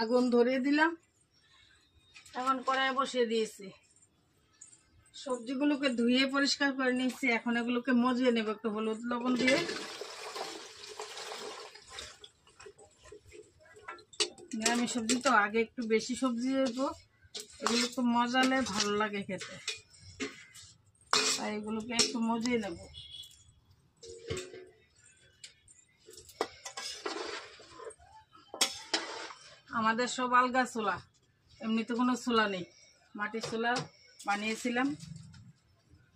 আগুন ধরিয়ে দিলাম, এখন কড়াই বসিয়ে দিয়েছি। সবজিগুলোকে ধুয়ে পরিষ্কার করে নিয়েছি, এখন এগুলোকে মজিয়ে নেব একটু হলুদ লবণ দিয়ে। নিরামিষ সবজি তো আগে একটু বেশি সবজি দেবো, এগুলো তো মজালে ভালো লাগে খেতে, তাই এগুলোকে একটু মজিয়ে নেব। আমাদের সব আলগা চুলা, এমনিতে কোনো চুলা নেই, মাটির চুলা বানিয়েছিলাম,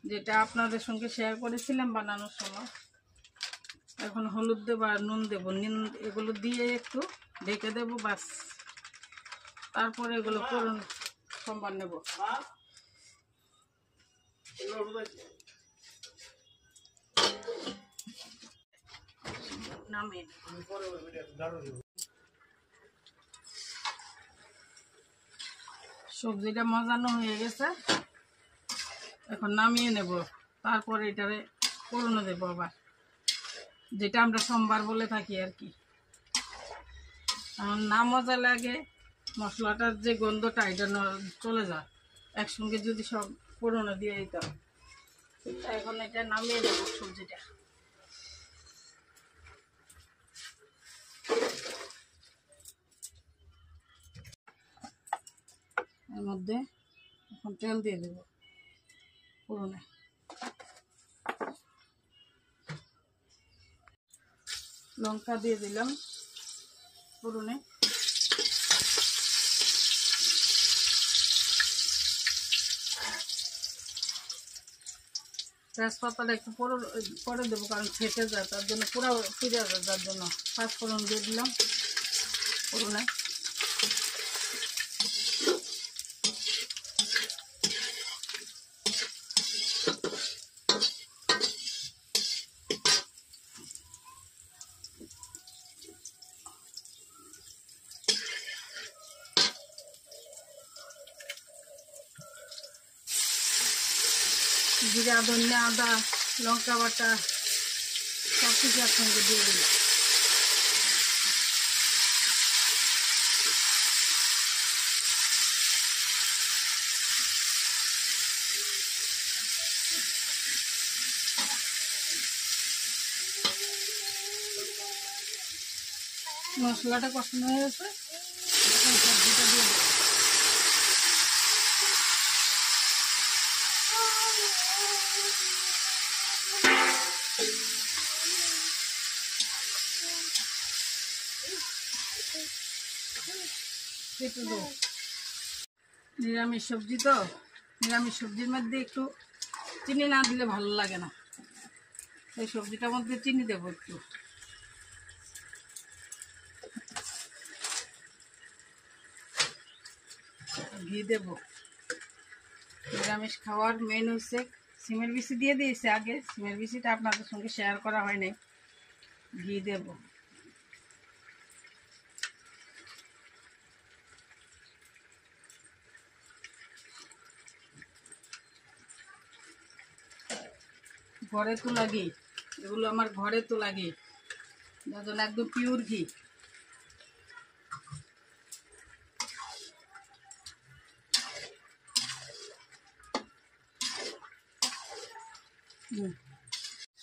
যেটা আপনাদের সঙ্গে শেয়ার করেছিলাম বানানোর সময়। এখন হলুদ দেবো আর নুন দেবো, এগুলো দিয়ে একটু ঢেকে দেবো, বাস। তারপরে এগুলো করুন সোমবার নেব। নামিয়ে সবজিটা মজানো হয়ে গেছে, এখন নামিয়ে নেব। তারপরে এটারে করুন দেবো আবার, যেটা আমরা সোমবার বলে থাকি আর কি। না মজা লাগে, মশলাটার যে গন্ধটা এটা চলে যায় একসঙ্গে যদি সব পুরনো দিয়ে দিতাম। এখন এটা নামিয়ে দেবো সবজিটা। এর মধ্যে এখন তেল দিয়ে দেবো পুরনে, লঙ্কা দিয়ে দিলাম পুরনে, তেজপাতাটা একটু পরে দেবো, কারণ ফেটে যায়, তার জন্য পুরো ফিরে যায়, তার জন্য পাঁচফোড়ন দিয়ে দিলাম পুরনে। জিরা, ধনিয়া, আদা, লঙ্কা বাটা সব কিছু একসঙ্গে দিয়ে দিল। মশলাটা কষানো হয়ে গেছে, এখন সবজিটা দিয়ে দেবো। নিরামিষ সবজি তো, নিরামিষ সবজির মধ্যে একটু চিনি না দিলে ভালো লাগে না, এই সবজিটার মধ্যে চিনি দেবো একটু। ঘি দেব। নিরামিষ খাওয়ার মেন হচ্ছে সিমের বিচি দিয়ে দিয়েছে আগে, সিমের বিচিটা আপনাদের সঙ্গে শেয়ার করা হয় নাই। ঘি দেব। ঘরে তোলা ঘি, এগুলো আমার ঘরে তোলা ঘি, যার জন্য একদম পিওর ঘি।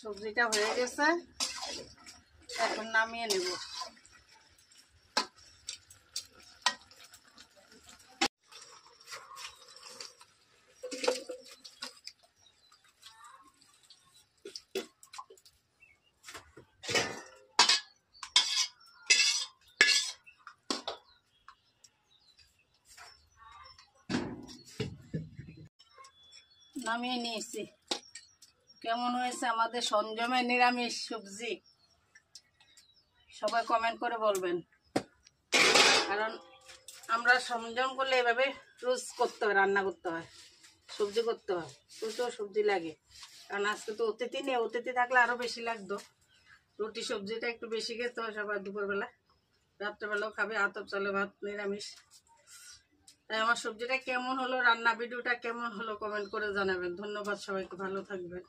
সবজিটা হয়ে গেছে, এখন নামিয়ে নেব। নামিয়ে নিয়েছি। কেমন হয়েছে আমাদের সঞ্জমের নিরামিষ সবজি, সবাই কমেন্ট করে বলবেন, কারণ আমরা সঞ্জম করলে এভাবে রোজ করতে হয়, রান্না করতে হয়, সবজি করতে হয়, প্রচুর সবজি লাগে। কারণ আজকে তো অতিথি নেই, অতিথি থাকলে আরও বেশি লাগতো। রুটি সবজিটা একটু বেশি খেতে হয় সবার, দুপুরবেলা, রাত্রেবেলাও খাবে, আতপ চালে ভাত নিরামিষ। তাই আমার সবজিটা কেমন হলো, রান্না ভিডিওটা কেমন হলো কমেন্ট করে জানাবেন। ধন্যবাদ সবাইকে, ভালো থাকবেন।